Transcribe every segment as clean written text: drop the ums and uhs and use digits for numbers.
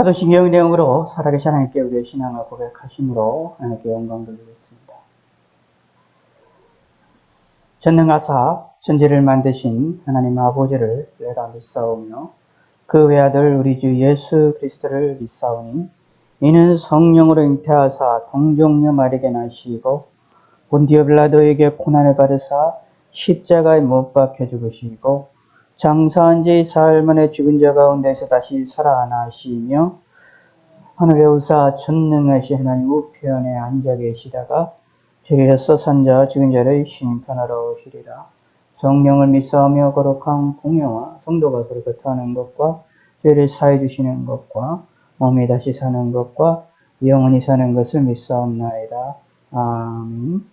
사도신경 내용으로 살아계신 하나님께 우리의 신앙을 고백하심으로 하나님께 영광 돌리겠습니다. 전능하사 천지를 만드신 하나님 아버지를 내가 믿사오며 그 외아들 우리 주 예수 그리스도를 믿사오니 이는 성령으로 잉태하사 동정녀 마리아에게 나시고 본디오 빌라도에게 고난을 받으사 십자가에 못 박혀 죽으시고 장사한 지 사흘 만에 죽은 자 가운데서 다시 살아나시며 하늘에 오사 전능하신 하나님 우편에 앉아 계시다가 죄에서 산 자 죽은 자를 심판하러 오시리라. 성령을 믿사오며 거룩한 공예와 성도가 서로 교통하는 것과 죄를 사해 주시는 것과 몸이 다시 사는 것과 영원히 사는 것을 믿사옵나이다. 아멘.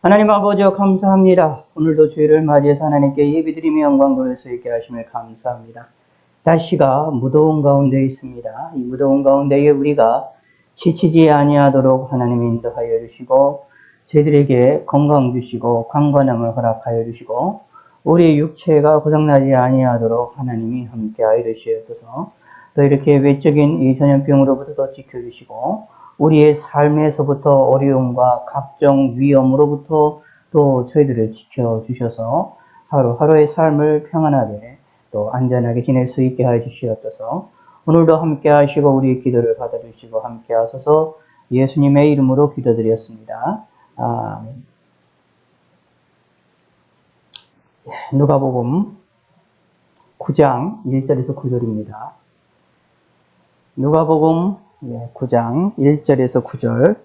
하나님 아버지여 감사합니다. 오늘도 주일을 맞이해서 하나님께 예배드리며 영광 돌릴 수 있게 하심을 감사합니다. 날씨가 무더운 가운데 있습니다. 이 무더운 가운데에 우리가 지치지 아니하도록 하나님이 인도하여 주시고 저희들에게 건강 주시고 강건함을 허락하여 주시고 우리의 육체가 고장나지 아니하도록 하나님이 함께하여 주시옵소서. 또 이렇게 외적인 이 전염병으로부터 지켜주시고 우리의 삶에서부터 어려움과 각종 위험으로부터 또 저희들을 지켜주셔서 하루하루의 삶을 평안하게 또 안전하게 지낼 수 있게 해 주시옵소서. 오늘도 함께 하시고 우리의 기도를 받아주시고 함께 하소서. 예수님의 이름으로 기도드렸습니다. 아멘. 누가복음 9장 1절에서 9절입니다. 누가복음 9장 1절에서 9절.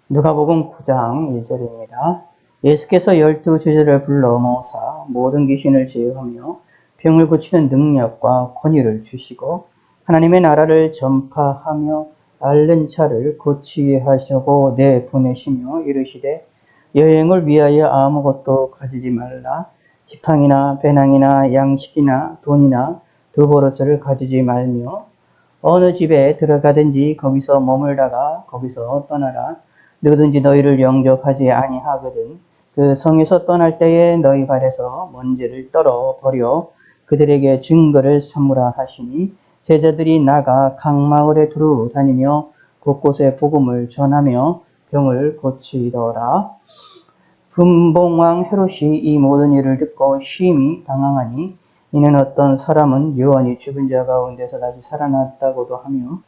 누가복음 9장 1절입니다. 예수께서 12제자를 불러 모으사 모든 귀신을 제어하며 병을 고치는 능력과 권위를 주시고 하나님의 나라를 전파하며 앓는 자를 고치게 하시고 내보내시며 이르시되 여행을 위하여 아무것도 가지지 말라. 지팡이나 배낭이나 양식이나 돈이나 두 버릇을 가지지 말며 어느 집에 들어가든지 거기서 머물다가 거기서 떠나라. 누구든지 너희를 영접하지 아니하거든 그 성에서 떠날 때에 너희 발에서 먼지를 떨어 버려 그들에게 증거를 삼으라 하시니 제자들이 나가 각 마을에 두루 다니며 곳곳에 복음을 전하며 병을 고치더라. 분봉왕 헤롯이 이 모든 일을 듣고 심히 당황하니 이는 어떤 사람은 요한이 죽은 자 가운데서 다시 살아났다고도 하며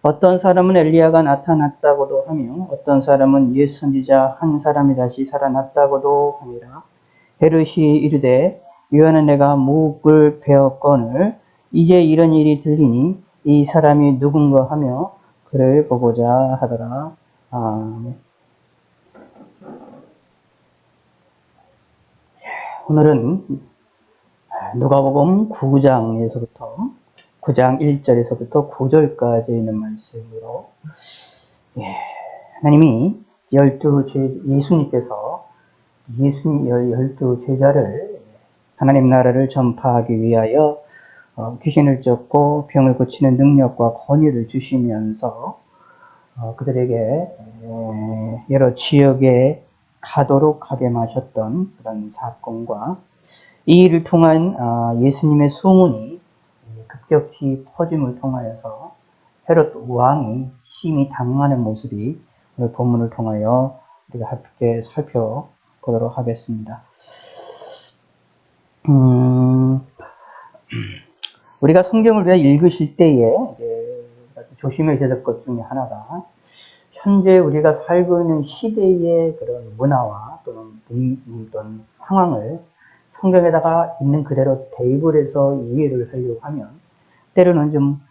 어떤 사람은 엘리야가 나타났다고도 하며 어떤 사람은 옛 선지자 한 사람이 다시 살아났다고도 하니라. 헤롯이 이르되 요한은 내가 묵을 베었거늘 이제 이런 일이 들리니 이 사람이 누군가 하며 그를 보고자 하더라. 아멘. 오늘은 누가복음 9장에서부터 9장 1절에서부터 9절까지 있는 말씀으로 하나님이 예수님께서 12제자를 하나님 나라를 전파하기 위하여 귀신을 쫓고 병을 고치는 능력과 권위를 주시면서 그들에게 여러 지역에 가도록 하게 하셨던 그런 사건과 이 일을 통한 예수님의 소문이 급격히 퍼짐을 통하여서 헤롯 왕이 심히 당하는 모습이 오늘 본문을 통하여 우리가 함께 살펴보도록 하겠습니다. 우리가 성경을 위해 읽으실 때에 조심해야 될 것 중에 하나가 현재 우리가 살고 있는 시대의 그런 문화와 또는 상황을 성경에다가 있는 그대로 대입을 해서 이해를 하려고 하면 때로는 좀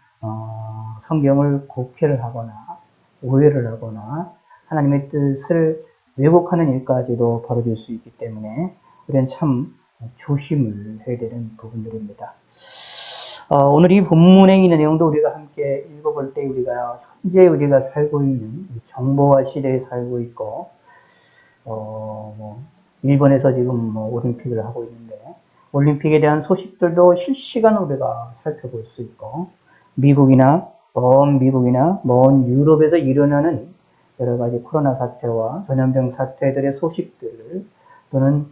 성경을 곡해를 하거나 오해를 하거나 하나님의 뜻을 왜곡하는 일까지도 벌어질 수 있기 때문에 우리는 참 조심을 해야 되는 부분들입니다. 오늘 이 본문에 있는 내용도 우리가 함께 읽어볼 때 현재 우리가 살고 있는 정보화 시대에 살고 있고 일본에서 지금 올림픽을 하고 있는데 올림픽에 대한 소식들도 실시간으로 우리가 살펴볼 수 있고 미국이나 먼 유럽에서 일어나는 여러 가지 코로나 사태와 전염병 사태들의 소식들을 또는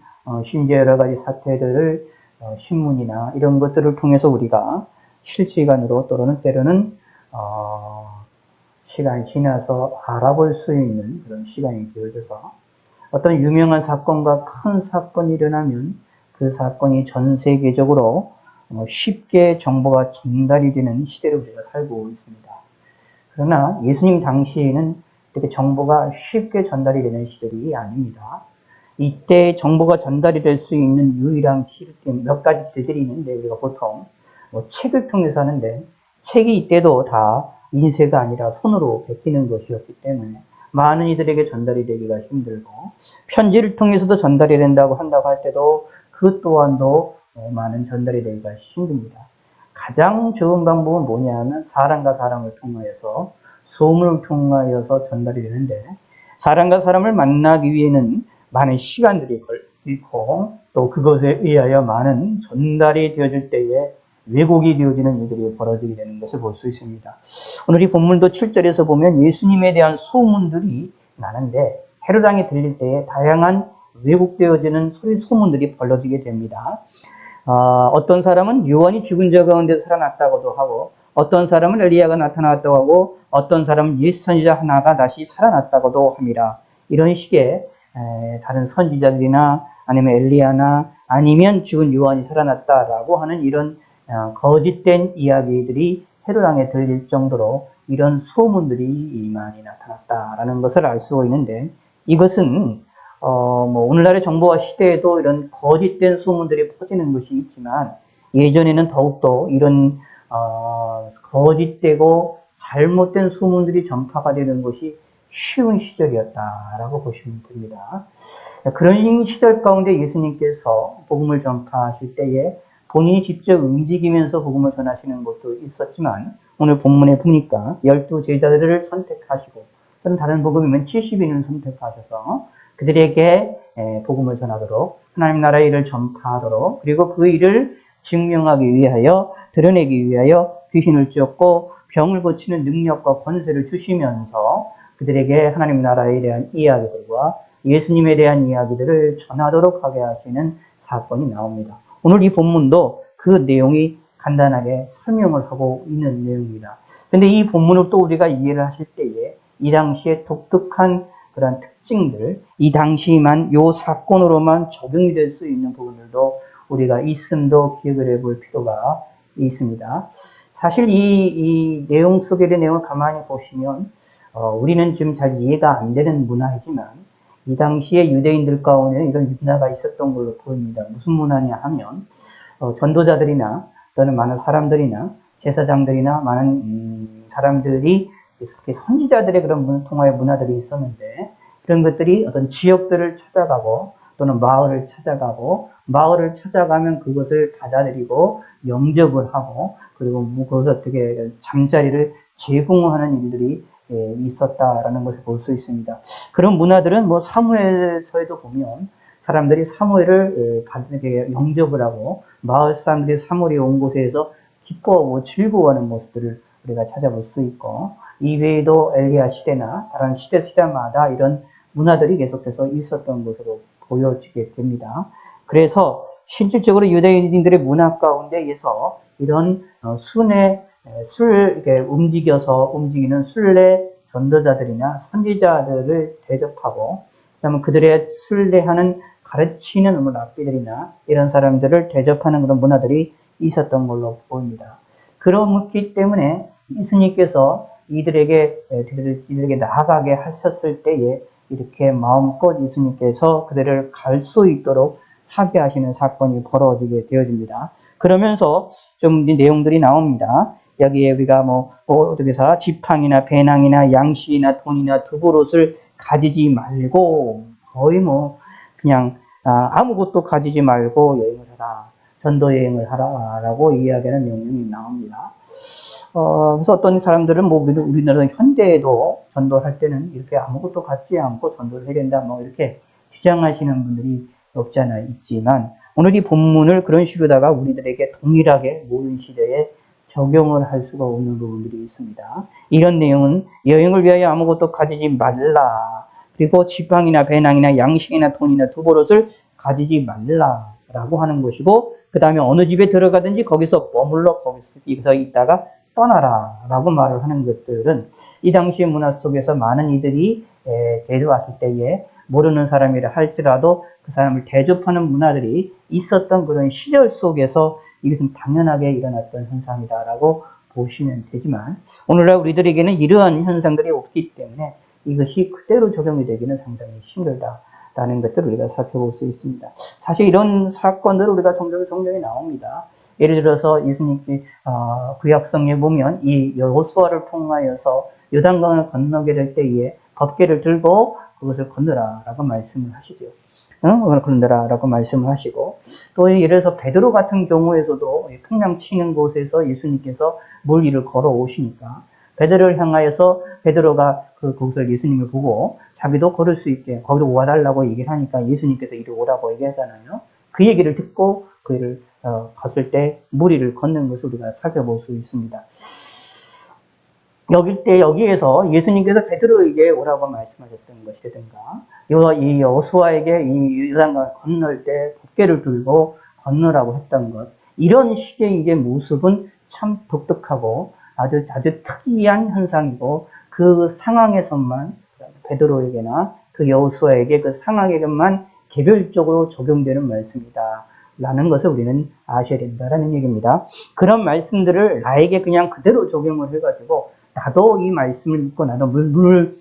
심지어 여러 가지 사태들을 신문이나 이런 것들을 통해서 우리가 실시간으로 또는 때로는 시간이 지나서 알아볼 수 있는 그런 시간이 되어져서 어떤 유명한 사건과 큰 사건이 일어나면 그 사건이 전 세계적으로 쉽게 정보가 전달이 되는 시대로 우리가 살고 있습니다. 그러나 예수님 당시에는 이렇게 정보가 쉽게 전달이 되는 시절이 아닙니다. 이때 정보가 전달이 될 수 있는 유일한 시스템 몇 가지 길들이 있는데 우리가 보통 책을 통해서 하는데 책이 이때도 다 인쇄가 아니라 손으로 베끼는 것이었기 때문에 많은 이들에게 전달이 되기가 힘들고 편지를 통해서도 전달이 된다고 한다고 할 때도 그 또한도 많은 전달이 되기가 힘듭니다. 가장 좋은 방법은 뭐냐면 사람과 사람을 통하여서 소문을 통하여서 전달이 되는데 사람과 사람을 만나기 위해는 많은 시간들이 걸리고 또 그것에 의하여 많은 전달이 되어질 때에 왜곡이 되어지는 일들이 벌어지게 되는 것을 볼 수 있습니다. 오늘 이 본문도 7절에서 보면 예수님에 대한 소문들이 나는데 헤롯 왕이 들릴 때에 다양한 왜곡되어지는 소문들이 벌어지게 됩니다. 어떤 사람은 요한이 죽은 자 가운데서 살아났다고도 하고 어떤 사람은 엘리야가 나타났다고 하고 어떤 사람은 예수 선지자 하나가 다시 살아났다고도 합니다. 이런 식의 다른 선지자들이나 아니면 엘리야나 아니면 죽은 요한이 살아났다라고 하는 이런 거짓된 이야기들이 헤롯왕에 들릴 정도로 이런 소문들이 많이 나타났다라는 것을 알 수 있는데 이것은 오늘날의 정보화 시대에도 이런 거짓된 소문들이 퍼지는 것이 있지만 예전에는 더욱더 이런 거짓되고 잘못된 소문들이 전파가 되는 것이 쉬운 시절이었다라고 보시면 됩니다. 그런 시절 가운데 예수님께서 복음을 전파하실 때에 본인이 직접 움직이면서 복음을 전하시는 것도 있었지만 오늘 본문에 보니까 12 제자들을 선택하시고 또는 다른 복음이면 70인을 선택하셔서 그들에게 복음을 전하도록 하나님 나라의 일을 전파하도록 그리고 그 일을 증명하기 위하여 드러내기 위하여 귀신을 쫓고 병을 고치는 능력과 권세를 주시면서 그들에게 하나님 나라에 대한 이야기들과 예수님에 대한 이야기들을 전하도록 하게 하시는 사건이 나옵니다. 오늘 이 본문도 그 내용이 간단하게 설명을 하고 있는 내용입니다. 그런데 이 본문을 또 우리가 이해를 하실 때에 이 당시에 독특한 그런 특징들, 이 당시만 요 사건으로만 적용이 될 수 있는 부분들도 우리가 있음도 기억을 해볼 필요가 있습니다. 사실 이 내용 속의 내용을 가만히 보시면 우리는 지금 잘 이해가 안 되는 문화이지만 이 당시에 유대인들 가운데 이런 문화가 있었던 걸로 보입니다. 무슨 문화냐 하면 전도자들이나 또는 많은 사람들이나 제사장들이나 많은 사람들이 선지자들의 그런 통화의 문화들이 있었는데 그런 것들이 어떤 지역들을 찾아가고 또는 마을을 찾아가면 그것을 받아들이고 영접을 하고 그리고 그것을 어떻게 잠자리를 제공하는 일들이 있었다라는 것을 볼 수 있습니다. 그런 문화들은 사무엘서에도 보면 사람들이 사무엘을 영접을 하고 마을 사람들이 사무엘이 온 곳에서 기뻐하고 즐거워하는 모습들을 우리가 찾아볼 수 있고 이 외에도 엘리야 시대나 다른 시대마다 이런 문화들이 계속해서 있었던 것으로 보여지게 됩니다. 그래서 실질적으로 유대인들의 문화 가운데에서 이런 움직이는 순례 전도자들이나 선지자들을 대접하고 그다음에 그들의 순례하는 가르치는 랍비들이나 이런 사람들을 대접하는 그런 문화들이 있었던 걸로 보입니다. 그렇기 때문에 예수님께서 이들에게 나아가게 하셨을 때에 이렇게 마음껏 예수님께서 그들을 갈 수 있도록 하게 하시는 사건이 벌어지게 되어집니다. 그러면서 좀 내용들이 나옵니다. 여기에 우리가 어디서 지팡이나 배낭이나 양식이나 돈이나 두부롯을 가지지 말고 거의 그냥 아무것도 가지지 말고 여행을 하라. 전도 여행을 하라라고 이야기하는 명령이 나옵니다. 그래서 어떤 사람들은 우리나라 현대에도 전도할 때는 이렇게 아무것도 갖지 않고 전도를 해야 된다, 이렇게 주장하시는 분들이 없지 않아 있지만, 오늘 이 본문을 그런 식으로다가 우리들에게 동일하게 모든 시대에 적용을 할 수가 없는 부분들이 있습니다. 이런 내용은 여행을 위하여 아무것도 가지지 말라. 그리고 지팡이나 배낭이나 양식이나 돈이나 두보롯을 가지지 말라라고 하는 것이고, 그 다음에 어느 집에 들어가든지 거기서 머물러 거기서 있다가 떠나라라고 말을 하는 것들은 이 당시의 문화 속에서 많은 이들이 데려왔을 때에 모르는 사람이라 할지라도 그 사람을 대접하는 문화들이 있었던 그런 시절 속에서 이것은 당연하게 일어났던 현상이다라고 보시면 되지만, 오늘날 우리들에게는 이러한 현상들이 없기 때문에 이것이 그대로 적용이 되기는 상당히 힘들다라는 것들을 우리가 살펴볼 수 있습니다. 사실 이런 사건들을 우리가 종종 성경에 나옵니다. 예를 들어서 예수님께 구약성에 보면 이 여호수아를 통하여서 요단강을 건너게 될 때에 법궤를 들고 그것을 건너라라고 말씀을 하시죠. 건너라라고 말씀을 하시고, 또 예를 들어서 베드로 같은 경우에서도 풍랑 치는 곳에서 예수님께서 물 위를 걸어 오시니까 베드로를 향하여서 베드로가 거기서 예수님을 보고 자기도 걸을 수 있게 거기로 와달라고 얘기를 하니까 예수님께서 이리 오라고 얘기하잖아요. 그 얘기를 듣고 그를 갔을 때 물 위를 걷는 것을 우리가 살펴볼 수 있습니다. 여기에서 예수님께서 베드로에게 오라고 말씀하셨던 것이라든가, 이 여호수아에게 이 요단강을 건널 때 법궤를 들고 건너라고 했던 것, 이런 식의 이제 모습은 참 독특하고 아주 특이한 현상이고, 그 상황에서만 베드로에게나 그 여호수아에게 그 상황에게만 개별적으로 적용되는 말씀이다 라는 것을 우리는 아셔야 된다라는 얘기입니다. 그런 말씀들을 나에게 그냥 그대로 적용을 해가지고 나도 이 말씀을 믿고 나도 물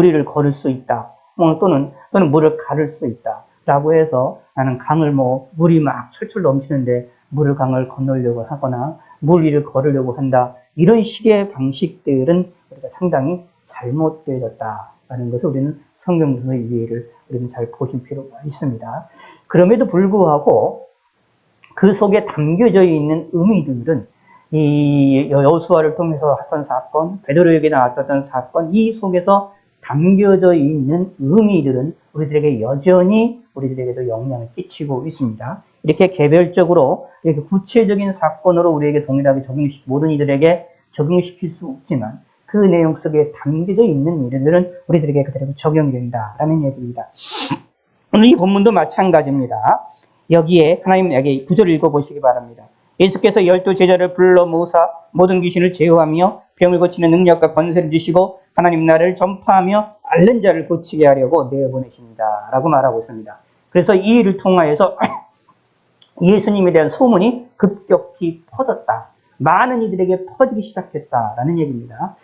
위를 걸을 수 있다, 또는 물을 가를 수 있다 라고 해서 나는 강을 물이 막 철철 넘치는데 강을 건너려고 하거나 물 위를 걸으려고 한다, 이런 식의 방식들은 우리가 상당히 잘못되었다라는 것을 우리는 성경에서 이해를 우리는 잘 보실 필요가 있습니다. 그럼에도 불구하고 그 속에 담겨져 있는 의미들은 이 여호수아를 통해서 했던 사건, 베드로에게 나왔던 사건, 이 속에서 담겨져 있는 의미들은 우리들에게 여전히 우리들에게도 영향을 끼치고 있습니다. 이렇게 개별적으로 이렇게 구체적인 사건으로 우리에게 동일하게 모든 이들에게 적용시킬 수 없지만 그 내용 속에 담겨져 있는 일들은 우리들에게 그대로 적용이 된다라는 얘기입니다. 오늘 이 본문도 마찬가지입니다. 여기에 하나님 여기 9절을 읽어보시기 바랍니다. 예수께서 12 제자를 불러 모으사 모든 귀신을 제어하며 병을 고치는 능력과 권세를 주시고 하나님 나라를 전파하며 앓는 자를 고치게 하려고 내어보내십니다 라고 말하고 있습니다. 그래서 이 일을 통하여서 예수님에 대한 소문이 급격히 퍼졌다. 많은 이들에게 퍼지기 시작했다라는 얘기입니다.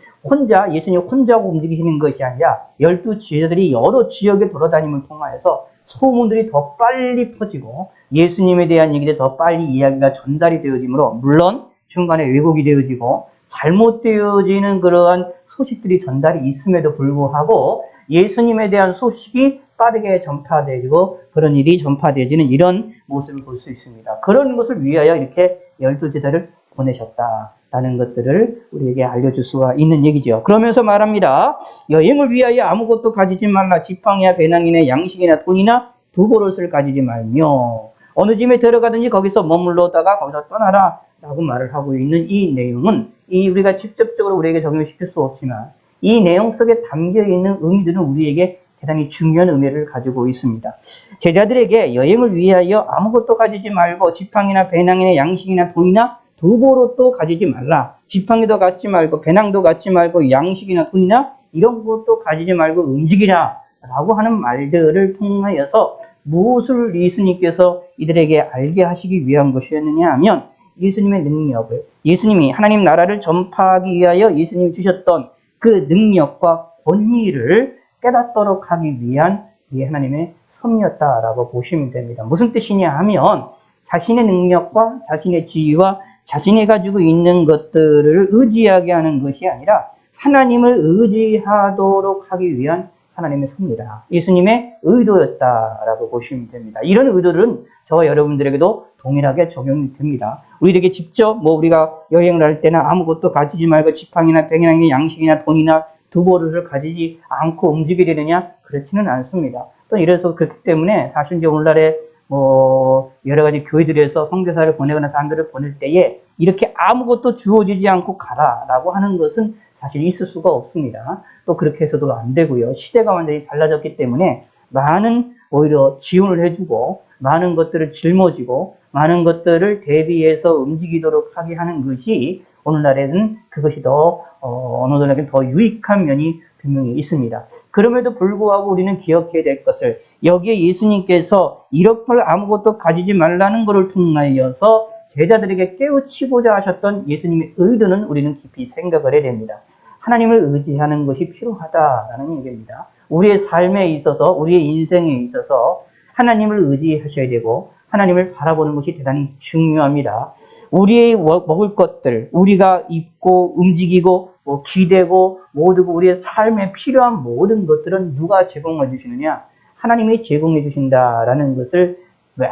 예수님 혼자 움직이시는 것이 아니라 12 제자들이 여러 지역에 돌아다님을 통하여서 소문들이 더 빨리 퍼지고 예수님에 대한 얘기들이 더 빨리 이야기가 전달이 되어지므로, 물론 중간에 왜곡이 되어지고 잘못되어지는 그러한 소식들이 전달이 있음에도 불구하고 예수님에 대한 소식이 빠르게 전파되고 그런 일이 전파되어지는 이런 모습을 볼 수 있습니다. 그런 것을 위하여 이렇게 12 제자를 보내셨다라는 것들을 우리에게 알려줄 수가 있는 얘기죠. 그러면서 말합니다. 여행을 위하여 아무것도 가지지 말라. 지팡이나 배낭이나 양식이나 돈이나 두보롯을 가지지 말며 어느 집에 들어가든지 거기서 머물러다가 거기서 떠나라 라고 말을 하고 있는 이 내용은 우리가 직접적으로 우리에게 적용시킬 수 없지만 이 내용 속에 담겨있는 의미들은 우리에게 대단히 중요한 의미를 가지고 있습니다. 제자들에게 여행을 위하여 아무것도 가지지 말고 지팡이나 배낭이나 양식이나 돈이나 두보롯도 가지지 말라. 지팡이도 갖지 말고 배낭도 갖지 말고 양식이나 돈이나 이런 것도 가지지 말고 움직이라 라고 하는 말들을 통하여서 무엇을 예수님께서 이들에게 알게 하시기 위한 것이었느냐 하면 예수님의 능력을, 예수님이 하나님 나라를 전파하기 위하여 예수님이 주셨던 그 능력과 권위를 깨닫도록 하기 위한 하나님의 섭리였다라고 보시면 됩니다. 무슨 뜻이냐 하면 자신의 능력과 자신의 지위와 자신이 가지고 있는 것들을 의지하게 하는 것이 아니라 하나님을 의지하도록 하기 위한 하나님의 섭리다. 예수님의 의도였다라고 보시면 됩니다. 이런 의도들은 저와 여러분들에게도 동일하게 적용이 됩니다. 우리에게 직접 우리가 여행을 할 때나 아무것도 가지지 말고 지팡이나 배낭이나 양식이나 돈이나 두보롯을 가지지 않고 움직이려느냐? 그렇지는 않습니다. 또 이래서 그렇기 때문에 사실 이제 오늘날에 여러 가지 교회들에서 선교사를 보내거나 사람들을 보낼 때에 이렇게 아무것도 주어지지 않고 가라라고 하는 것은 사실 있을 수가 없습니다. 또 그렇게 해서도 안 되고요. 시대가 완전히 달라졌기 때문에 많은 오히려 지원을 해주고 많은 것들을 짊어지고 많은 것들을 대비해서 움직이도록 하게 하는 것이 오늘날에는 그것이 더 어느 정도 더 유익한 면이 분명히 있습니다. 그럼에도 불구하고 우리는 기억해야 될 것을 여기에 예수님께서 이렇게 아무것도 가지지 말라는 것을 통하여서 제자들에게 깨우치고자 하셨던 예수님의 의도는 우리는 깊이 생각을 해야 됩니다. 하나님을 의지하는 것이 필요하다라는 얘기입니다. 우리의 삶에 있어서 우리의 인생에 있어서 하나님을 의지하셔야 되고 하나님을 바라보는 것이 대단히 중요합니다. 우리의 먹을 것들, 우리가 입고 움직이고 기대고 모두고 우리의 삶에 필요한 모든 것들은 누가 제공해 주시느냐? 하나님이 제공해 주신다라는 것을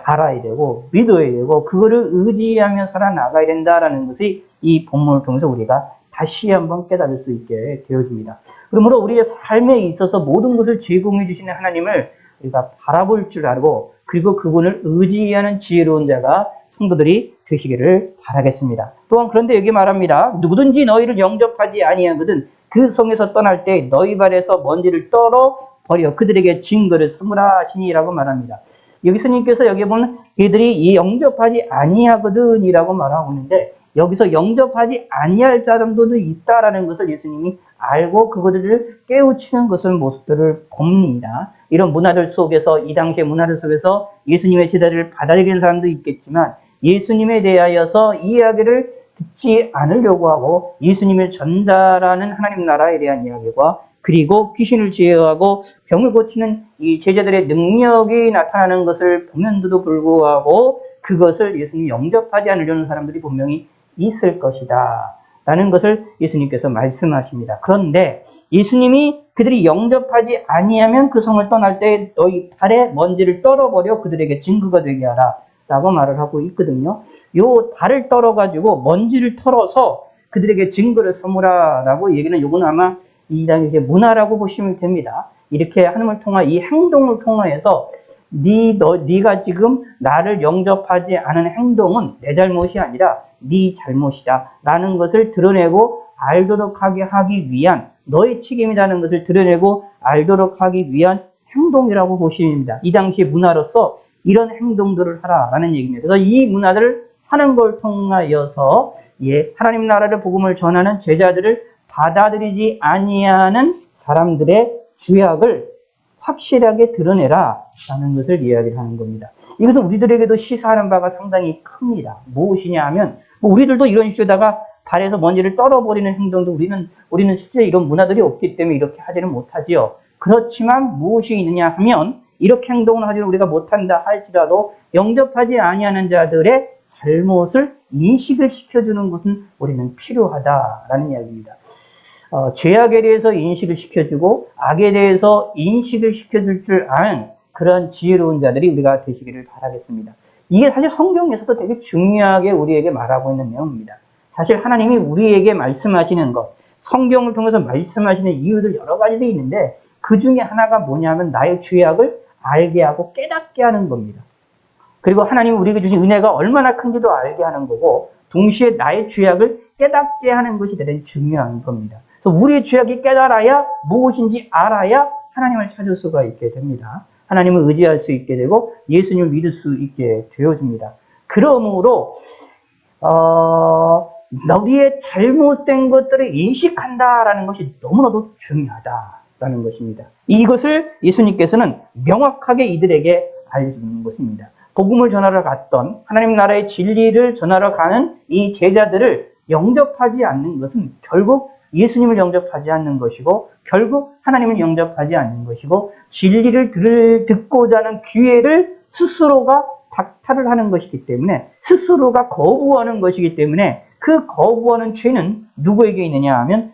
알아야 되고 믿어야 되고 그거를 의지하며 살아나가야 된다라는 것이 이 본문을 통해서 우리가 다시 한번 깨달을 수 있게 되어집니다. 그러므로 우리의 삶에 있어서 모든 것을 제공해 주시는 하나님을 우리가 바라볼 줄 알고 그리고 그분을 의지하는 지혜로운 자가 성도들이 되시기를 바라겠습니다. 또한 그런데 여기 말합니다. 누구든지 너희를 영접하지 아니하거든 그 성에서 떠날 때 너희 발에서 먼지를 떨어 버려 그들에게 증거를 선물하시니라고 말합니다. 여기 스님께서 여기 보면 얘들이 이 영접하지 아니하거든 이라고 말하고 있는데 여기서 영접하지 아니할 사람들도 있다라는 것을 예수님이 알고 그것들을 깨우치는 것을 모습들을 봅니다. 이런 문화들 속에서 이 당시의 문화들 속에서 예수님의 제자를 받아들이는 사람도 있겠지만 예수님에 대하여서 이야기를 듣지 않으려고 하고 예수님을 전달하는 하나님 나라에 대한 이야기와 그리고 귀신을 제어하고 병을 고치는 이 제자들의 능력이 나타나는 것을 보면서도 불구하고 그것을 예수님이 영접하지 않으려는 사람들이 분명히 있을 것이다 라는 것을 예수님께서 말씀하십니다. 그런데 예수님이 그들이 영접하지 아니하면 그 성을 떠날 때 너희 발에 먼지를 떨어버려 그들에게 증거가 되게 하라 라고 말을 하고 있거든요. 요 발을 떨어가지고 먼지를 털어서 그들에게 증거를 선물하 라고 얘기는 요거는 아마 이 당시의 문화라고 보시면 됩니다. 이렇게 하나님을 통한 이 행동을 통해서 네가 지금 나를 영접하지 않은 행동은 내 잘못이 아니라 네 잘못이다 라는 것을 드러내고 알도록 하기 위한 너의 책임이라는 것을 드러내고 알도록 하기 위한 행동이라고 보시면 됩니다. 이 당시의 문화로서 이런 행동들을 하라라는 얘기입니다. 그래서 이 문화들을 하는 걸 통하여서 하나님 나라를 복음을 전하는 제자들을 받아들이지 아니하는 사람들의 죄악을 확실하게 드러내라 라는 것을 이야기를 하는 겁니다. 이것은 우리들에게도 시사하는 바가 상당히 큽니다. 무엇이냐 하면 우리들도 이런 식으로다가 발에서 먼지를 떨어버리는 행동도 우리는 실제 이런 문화들이 없기 때문에 이렇게 하지는 못하지요. 그렇지만 무엇이 있느냐 하면 이렇게 행동을 하지는 우리가 못한다 할지라도 영접하지 아니하는 자들의 잘못을 인식을 시켜주는 것은 우리는 필요하다라는 이야기입니다. 죄악에 대해서 인식을 시켜주고 악에 대해서 인식을 시켜줄 줄 아는 그런 지혜로운 자들이 우리가 되시기를 바라겠습니다. 이게 사실 성경에서도 되게 중요하게 우리에게 말하고 있는 내용입니다. 사실 하나님이 우리에게 말씀하시는 것, 성경을 통해서 말씀하시는 이유들 여러 가지도 있는데 그 중에 하나가 뭐냐면 나의 죄악을 알게 하고 깨닫게 하는 겁니다. 그리고 하나님이 우리에게 주신 은혜가 얼마나 큰지도 알게 하는 거고 동시에 나의 죄악을 깨닫게 하는 것이 대단히 중요한 겁니다. 그래서 우리의 죄악이 깨달아야 무엇인지 알아야 하나님을 찾을 수가 있게 됩니다. 하나님을 의지할 수 있게 되고 예수님을 믿을 수 있게 되어집니다. 그러므로 우리의 잘못된 것들을 인식한다라는 것이 너무나도 중요하다라는 것입니다. 이것을 예수님께서는 명확하게 이들에게 알려주는 것입니다. 복음을 전하러 갔던 하나님 나라의 진리를 전하러 가는 이 제자들을 영접하지 않는 것은 결국 예수님을 영접하지 않는 것이고 결국 하나님을 영접하지 않는 것이고 진리를 듣고자 하는 기회를 스스로가 박탈을 하는 것이기 때문에 스스로가 거부하는 것이기 때문에 그 거부하는 죄는 누구에게 있느냐 하면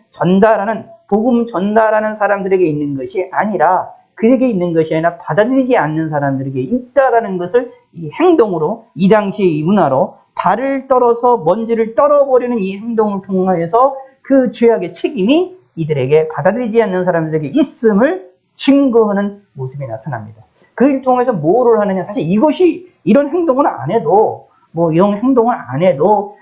복음 전달하는 사람들에게 있는 것이 아니라 그에게 있는 것이 아니라 받아들이지 않는 사람들에게 있다라는 것을 이 행동으로 이 당시의 이 문화로 발을 떨어서 먼지를 떨어버리는 이 행동을 통해서 그 죄악의 책임이 이들에게 받아들이지 않는 사람들에게 있음을 증거하는 모습이 나타납니다. 그 일 통해서 뭐를 하느냐 사실 이것이 이런 행동을 안 해도, 이런 행동을 안 해도,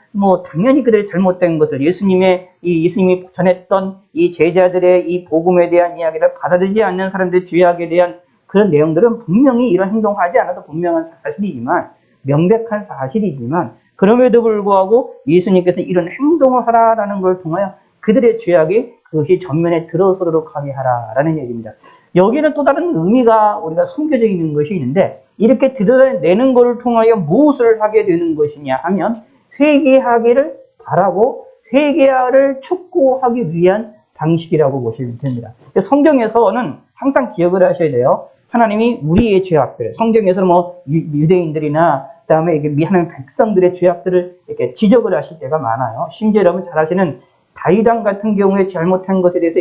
당연히 그들의 잘못된 것들, 예수님이 전했던 이 제자들의 이 복음에 대한 이야기를 받아들이지 않는 사람들의 죄악에 대한 그런 내용들은 분명히 이런 행동을 하지 않아도 분명한 사실이지만, 명백한 사실이지만, 그럼에도 불구하고 예수님께서 이런 행동을 하라라는 걸 통하여 그들의 죄악이 그것이 전면에 들어서도록 하게 하라라는 얘기입니다. 여기는 또 다른 의미가 우리가 숨겨져 있는 것이 있는데, 이렇게 드러내는 것을 통하여 무엇을 하게 되는 것이냐 하면 회개하기를 바라고 회개를 촉구하기 위한 방식이라고 보시면 됩니다. 성경에서는 항상 기억을 하셔야 돼요. 하나님이 우리의 죄악들, 성경에서는 유대인들이나 그다음에 이게 하나님 백성들의 죄악들을 이렇게 지적을 하실 때가 많아요. 심지어 여러분 잘 아시는 다윗왕 같은 경우에 잘못한 것에 대해서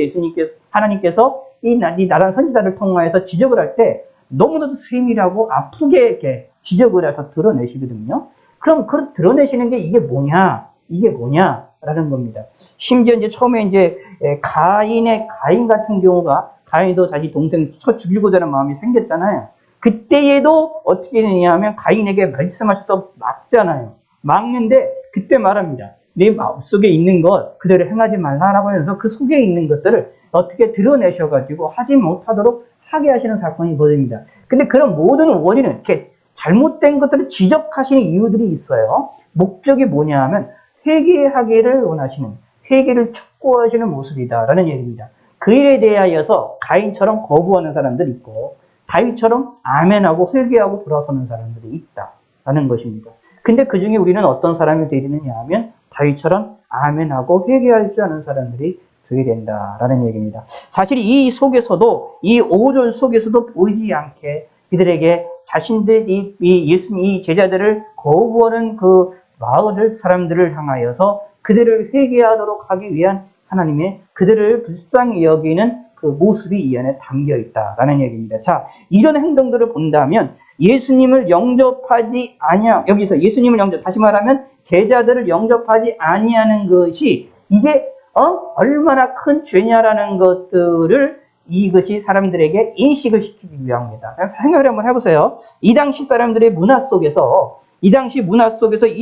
하나님께서 이 나란 선지자를 통하여서 지적을 할 때 너무나도 세밀하고 아프게 이렇게 지적을 해서 드러내시거든요. 그럼 그 드러내시는 게 이게 뭐냐라는 겁니다. 심지어 이제 처음에 이제 가인 같은 경우가 가인도 자기 동생 쳐 죽이고자 하는 마음이 생겼잖아요. 그때에도 어떻게 되냐면 가인에게 말씀하셔서 막잖아요. 막는데 그때 말합니다. 내 마음속에 있는 것 그대로 행하지 말라라고 해서 그 속에 있는 것들을 어떻게 드러내셔가지고 하지 못하도록 하게 하시는 사건이 벌어집니다. 근데 그런 모든 원인은 이렇게 잘못된 것들을 지적하시는 이유들이 있어요. 목적이 뭐냐 하면 회개하기를 원하시는, 회개를 촉구하시는 모습이다라는 얘기입니다. 그 일에 대하여서 가인처럼 거부하는 사람들이 있고 다윗처럼 아멘하고 회개하고 돌아서는 사람들이 있다라는 것입니다. 근데 그 중에 우리는 어떤 사람이 되느냐 하면 다윗처럼 아멘하고 회개할 줄 아는 사람들이 되게 된다라는 얘기입니다. 사실 이 속에서도, 이 5절 속에서도 보이지 않게 이들에게 자신들이 이 제자들을 거부하는 그 마을 사람들을 향하여서 그들을 회개하도록 하기 위한 하나님의 그들을 불쌍히 여기는 그 모습이 이 안에 담겨 있다라는 얘기입니다. 자, 이런 행동들을 본다면 예수님을 영접하지 아니하, 여기서 예수님을 다시 말하면 제자들을 영접하지 아니하는 것이 이게 얼마나 큰 죄냐라는 것들을 이것이 사람들에게 인식을 시키기 위함입니다. 생각을 한번 해보세요. 이 당시 사람들의 문화 속에서 이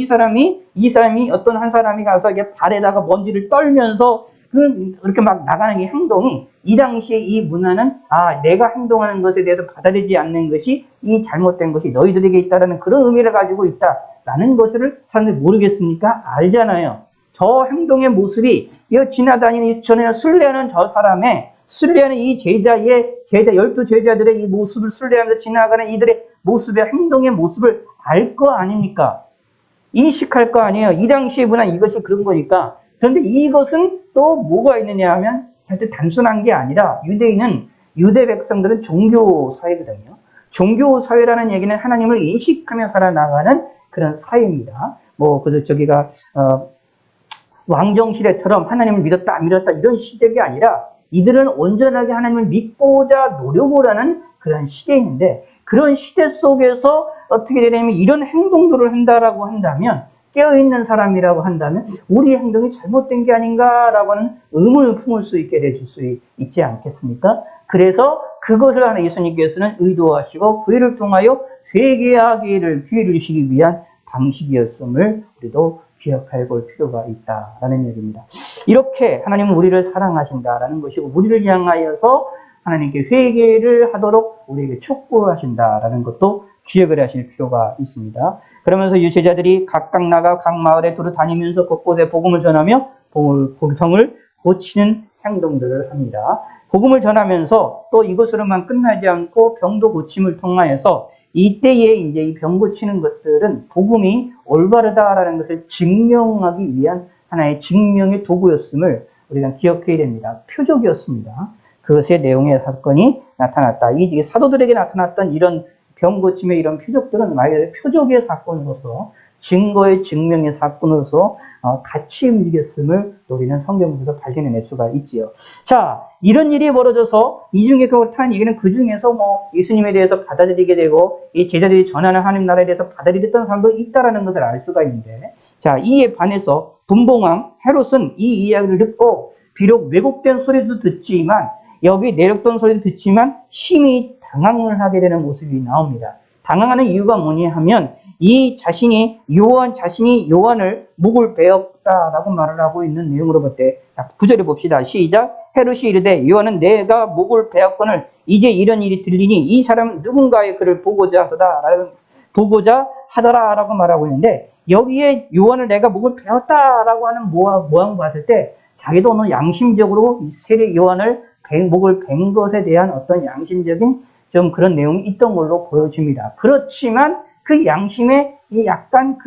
사람이 어떤 한 사람이 가서 이게 발에다가 먼지를 떨면서 그렇게 막 나가는 이 행동이 이 당시에 이 문화는 내가 행동하는 것에 대해서 받아들이지 않는 것이 이 잘못된 것이 너희들에게 있다라는 그런 의미를 가지고 있다라는 것을 사람들이 모르겠습니까? 알잖아요. 저 행동의 모습이 지나다니는 전에 순례하는 저 사람의 순례하는 이 12 제자들의 이 모습을 순례하면서 지나가는 이들의 모습의 행동의 모습을 알 거 아닙니까? 인식할 거 아니에요. 이 당시의 문화 이것이 그런 거니까. 그런데 이것은 또 뭐가 있느냐 하면 사실 단순한 게 아니라 유대 백성들은 종교 사회거든요. 종교 사회라는 얘기는 하나님을 인식하며 살아나가는 그런 사회입니다. 왕정시대처럼 하나님을 믿었다 안 믿었다 이런 시대가 아니라 이들은 온전하게 하나님을 믿고자 노력을 하는 그런 시대인데 그런 시대 속에서 어떻게 되냐면 이런 행동들을 한다라고 한다면 깨어있는 사람이라고 한다면 우리의 행동이 잘못된 게 아닌가라고 하는 의문을 품을 수 있게 해줄 수 있지 않겠습니까? 그래서 그것을 하는 예수님께서는 의도하시고 그 일을 통하여 회개하기를 기회를 주시기 위한 방식이었음을 우리도 기억해 볼 필요가 있다라는 얘기입니다. 이렇게 하나님은 우리를 사랑하신다라는 것이고 우리를 향하여서 하나님께 회개를 하도록 우리에게 촉구하신다라는 것도 기억을 하실 필요가 있습니다. 그러면서 이 제자들이 각각 나가 각 마을에 두루 다니면서 곳곳에 복음을 전하며 병을 고치는 행동들을 합니다. 복음을 전하면서 또 이것으로만 끝나지 않고 병도 고침을 통하여서 이때에 이제 이 병 고치는 것들은 복음이 올바르다라는 것을 증명하기 위한 하나의 증명의 도구였음을 우리가 기억해야 됩니다. 표적이었습니다. 그것의 내용의 사건이 나타났다. 이 사도들에게 나타났던 이런 병 고침의 이런 표적들은 말 그대로 표적의 사건으로서 증거의 증명의 사건으로서 같이 움직였음을 우리는 성경에서 발견해낼 수가 있지요. 자, 이런 일이 벌어져서 이 중에 그렇다는 얘기는 그 중에서 예수님에 대해서 받아들이게 되고 이 제자들이 전하는 하나님 나라에 대해서 받아들였던 사람도 있다라는 것을 알 수가 있는데, 자, 이에 반해서 분봉왕 헤롯은 이 이야기를 듣고 비록 왜곡된 소리도 듣지만 여기 내렸던 소리도 듣지만 심히 당황을 하게 되는 모습이 나옵니다. 당황하는 이유가 뭐냐 하면 이 자신이 요한을 목을 베었다라고 말을 하고 있는 내용으로 볼 때, 자, 9절에 봅시다. 시작. 헤롯이 이르되 요한은 내가 목을 베었거늘 이제 이런 일이 들리니 이 사람은 누군가의 그를 보고자 하더라라고 말하고 있는데, 여기에 요한을 내가 목을 베었다라고 하는 모양 봤을 때 자기도 어느 양심적으로 이 세례 요한을 목을 벤 것에 대한 어떤 양심적인 좀 그런 내용이 있던 걸로 보여집니다. 그렇지만 그 양심에 약간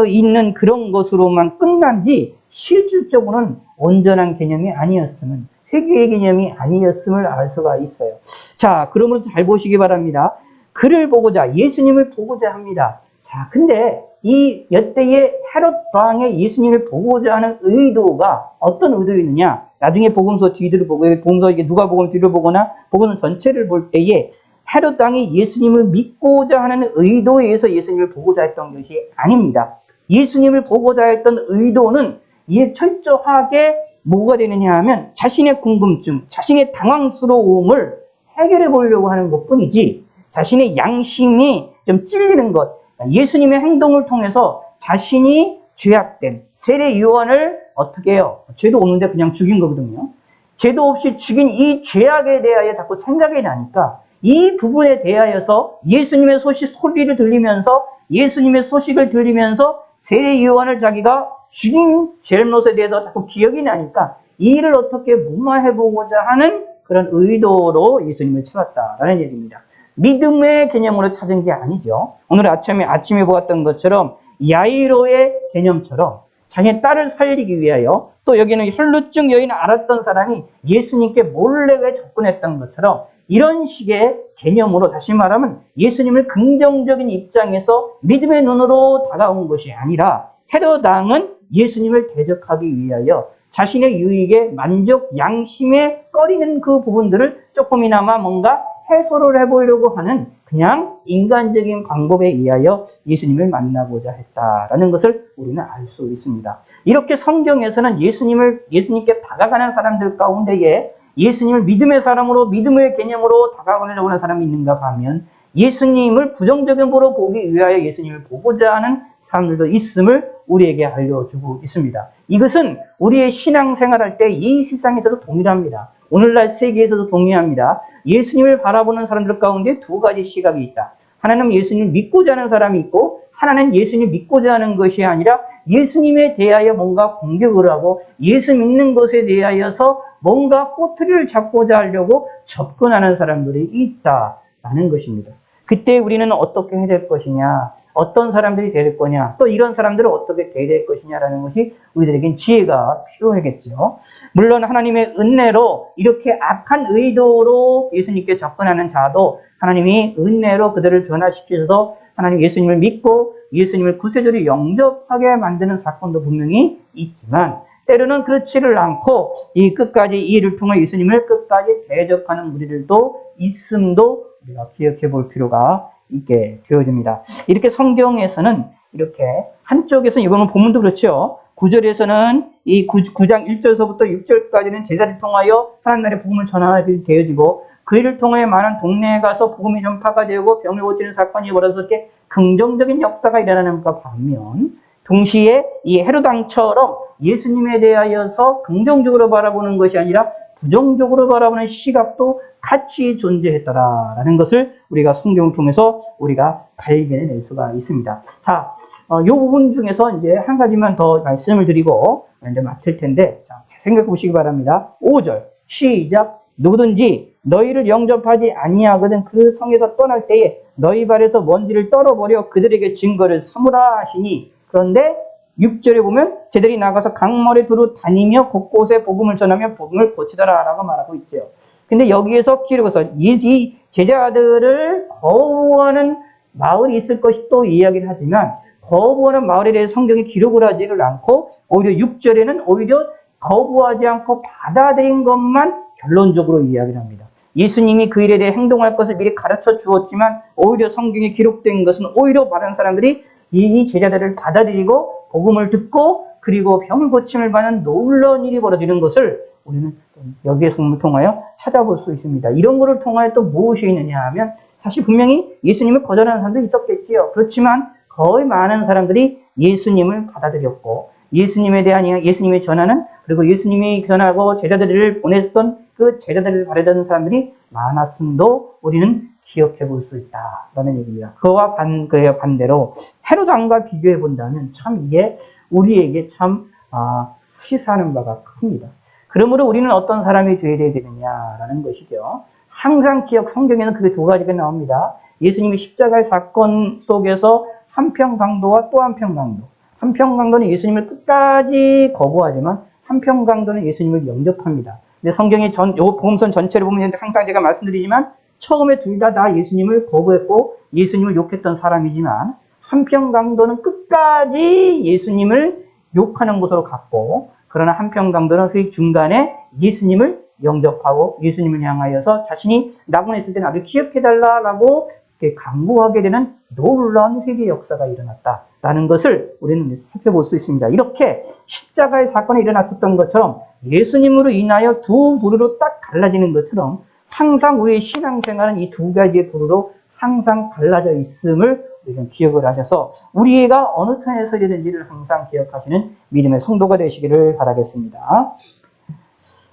있는 그런 것으로만 끝난지 실질적으로는 온전한 개념이 아니었음은, 회개의 개념이 아니었음을 알 수가 있어요. 자, 그러므로 잘 보시기 바랍니다. 그를 보고자, 예수님을 보고자 합니다. 자, 근데 이 여태의 헤롯 왕의 예수님을 보고자 하는 의도가 어떤 의도였느냐? 나중에 복음서 뒤를 보고, 복음서 이게 누가복음 뒤를 보거나 복음서 전체를 볼 때에 헤롯 왕이 예수님을 믿고자 하는 의도에 의해서 예수님을 보고자 했던 것이 아닙니다. 예수님을 보고자 했던 의도는 이에 철저하게 뭐가 되느냐 하면 자신의 궁금증, 자신의 당황스러움을 해결해 보려고 하는 것뿐이지, 자신의 양심이 좀 찔리는 것, 예수님의 행동을 통해서 자신이 죄악된 세례 요한을 어떻게 해요? 죄도 없는데 그냥 죽인 거거든요. 죄도 없이 죽인 이 죄악에 대하여 자꾸 생각이 나니까 이 부분에 대하여서 예수님의 소리를 들리면서, 예수님의 소식을 들리면서 세례 요한을 자기가 죽인 잘못에 대해서 자꾸 기억이 나니까 이 일을 어떻게 무마해보고자 하는 그런 의도로 예수님을 찾았다라는 얘기입니다. 믿음의 개념으로 찾은 게 아니죠. 오늘 아침에 보았던 것처럼 야이로의 개념처럼 자기의 딸을 살리기 위하여, 또 여기는 혈루증 여인을 알았던 사람이 예수님께 몰래 접근했던 것처럼 이런 식의 개념으로, 다시 말하면 예수님을 긍정적인 입장에서 믿음의 눈으로 다가온 것이 아니라, 헤롯 왕은 예수님을 대적하기 위하여 자신의 유익에 만족, 양심에 꺼리는 그 부분들을 조금이나마 뭔가 해소를 해보려고 하는 그냥 인간적인 방법에 의하여 예수님을 만나고자 했다라는 것을 우리는 알 수 있습니다. 이렇게 성경에서는 예수님께 다가가는 사람들 가운데에 예수님을 믿음의 사람으로, 믿음의 개념으로 다가가려고 하는 사람이 있는가 하면, 예수님을 부정적인 보러 보기 위하여 예수님을 보고자 하는 사람들도 있음을 우리에게 알려주고 있습니다. 이것은 우리의 신앙생활할 때 이 세상에서도 동일합니다. 오늘날 세계에서도 동일합니다. 예수님을 바라보는 사람들 가운데 두 가지 시각이 있다. 하나는 예수님을 믿고자 하는 사람이 있고, 하나는 예수님을 믿고자 하는 것이 아니라 예수님에 대하여 뭔가 공격을 하고 예수 믿는 것에 대하여서 뭔가 꼬투리를 잡고자 하려고 접근하는 사람들이 있다라는 것입니다. 그때 우리는 어떻게 해야 될 것이냐, 어떤 사람들이 될 거냐, 또 이런 사람들은 어떻게 돼야 될 것이냐라는 것이 우리들에겐 지혜가 필요하겠죠. 물론 하나님의 은혜로 이렇게 악한 의도로 예수님께 접근하는 자도 하나님이 은혜로 그들을 변화시켜서 하나님 예수님을 믿고 예수님을 구세주로 영접하게 만드는 사건도 분명히 있지만, 때로는 그렇지를 않고 이 일을 통해 예수님을 끝까지 대적하는 무리들도 있음도 우리가 기억해 볼 필요가 있게 되어집니다. 이렇게 성경에서는 이렇게 한쪽에서는, 이거는 본문도 그렇죠. 9절에서는 이 9장 1절서부터 6절까지는 제자를 통하여 하나님 나라의 복음을 전하게 되어지고, 그 일을 통해 많은 동네에 가서 복음이 전파가 되고 병을 고치는 사건이 벌어서 이렇게 긍정적인 역사가 일어나는 것과 반면, 동시에 이 헤롯 왕처럼 예수님에 대하여서 긍정적으로 바라보는 것이 아니라 부정적으로 바라보는 시각도 같이 존재했더라라는 것을 우리가 성경을 통해서 우리가 발견해낼 수가 있습니다. 자, 이 부분 중에서 이제 한 가지만 더 말씀을 드리고 이제 마칠 텐데, 자, 생각해 보시기 바랍니다. 5절 시작. 누구든지 너희를 영접하지 아니하거든 그 성에서 떠날 때에 너희 발에서 먼지를 떨어버려 그들에게 증거를 삼으라 하시니, 그런데 6절에 보면 제들이 나가서 강물에 두루 다니며 곳곳에 복음을 전하며 복음을 고치더라 라고 말하고 있죠. 근데 여기에서 기록해서 이 제자들을 거부하는 마을이 있을 것이 또 이야기를 하지만, 거부하는 마을에 대해 성경이 기록을 하지를 않고, 오히려 6절에는 오히려 거부하지 않고 받아들인 것만 결론적으로 이야기를 합니다. 예수님이 그 일에 대해 행동할 것을 미리 가르쳐 주었지만, 오히려 성경에 기록된 것은 오히려 많은 사람들이 이 제자들을 받아들이고 복음을 듣고 그리고 병을 고침을 받는 놀라운 일이 벌어지는 것을 우리는 여기에 통하여 찾아볼 수 있습니다. 이런 것을 통하여 또 무엇이 있느냐 하면, 사실 분명히 예수님을 거절하는 사람도 있었겠지요. 그렇지만 거의 많은 사람들이 예수님을 받아들였고 예수님에 대한 예수님의 전하는 그리고 예수님이 전하고 제자들을 보냈던 그 제자들을 바라던 사람들이 많았음도 우리는 기억해 볼 수 있다라는 얘기입니다. 그와 반대로 헤롯 왕과 비교해 본다면 참 이게 우리에게 참 시사하는 바가 큽니다. 그러므로 우리는 어떤 사람이 되어야 되느냐라는 것이죠. 항상 성경에는 그게 두 가지가 나옵니다. 예수님이 십자가의 사건 속에서 한평강도와 또 한평강도. 한평강도는 예수님을 끝까지 거부하지만 한평강도는 예수님을 영접합니다. 근데 성경의 요 복음서 전체를 보면 항상 제가 말씀드리지만 처음에 둘 다 예수님을 거부했고 예수님을 욕했던 사람이지만 한평강도는 끝까지 예수님을 욕하는 곳으로 갔고 그러나 한평강도는 그 중간에 예수님을 영접하고 예수님을 향하여서 자신이 낙원했을 때 나를 기억해달라고 강구하게 되는 놀라운 회개 역사가 일어났다라는 것을 우리는 살펴볼 수 있습니다. 이렇게 십자가의 사건이 일어났던 것처럼 예수님으로 인하여 두 부류로 딱 갈라지는 것처럼 항상 우리의 신앙생활은 이 두 가지의 부류로 항상 갈라져 있음을 우리는 기억을 하셔서 우리가 어느 편에 서야 되는지를 항상 기억하시는 믿음의 성도가 되시기를 바라겠습니다.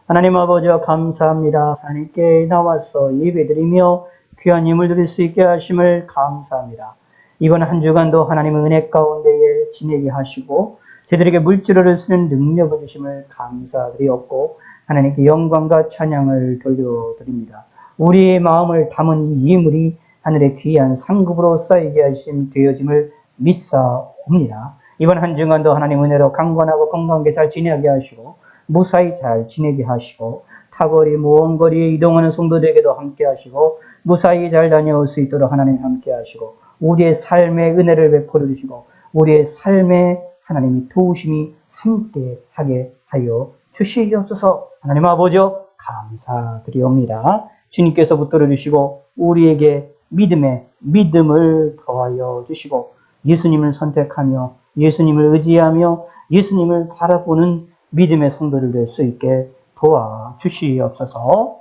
하나님 아버지와 감사합니다. 하나님께 나와서 예배드리며 귀한 예물 드릴 수 있게 하심을 감사합니다. 이번 한 주간도 하나님의 은혜 가운데에 지내게 하시고 저희들에게 물질을 쓰는 능력을 주심을 감사드리었고 하나님께 영광과 찬양을 돌려드립니다. 우리의 마음을 담은 이 예물이 하늘의 귀한 상급으로 쌓이게 하심 되어짐을 믿사옵니다. 이번 한 주간도 하나님 은혜로 강건하고 건강하게 잘 지내게 하시고 무사히 잘 지내게 하시고 타거리 먼 거리에 이동하는 성도들에게도 함께 하시고 무사히 잘 다녀올 수 있도록 하나님 함께 하시고 우리의 삶의 은혜를 베풀어 주시고 우리의 삶에 하나님이 도우심이 함께 하게 하여 주시옵소서. 하나님 아버지여 감사드리옵니다. 주님께서 붙들어 주시고 우리에게 믿음을 더하여 주시고 예수님을 선택하며 예수님을 의지하며 예수님을 바라보는 믿음의 성도를 될 수 있게 도와주시옵소서.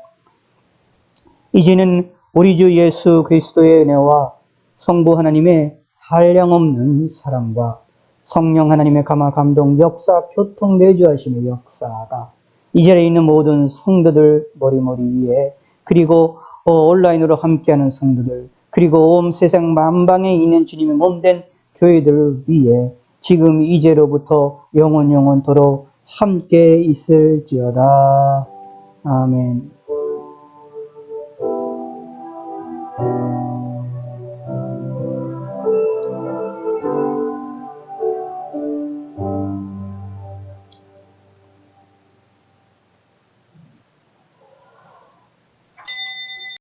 이제는 우리 주 예수 그리스도의 은혜와 성부 하나님의 한량없는 사랑과 성령 하나님의 감화 감동 역사 교통 내주하심의 역사가 이 자리에 있는 모든 성도들 머리머리 위에 그리고 온라인으로 함께하는 성도들 그리고 온 세상 만방에 있는 주님의 몸된 교회들 위에 지금 이제로부터 영원토록 함께 있을지어다. 아멘.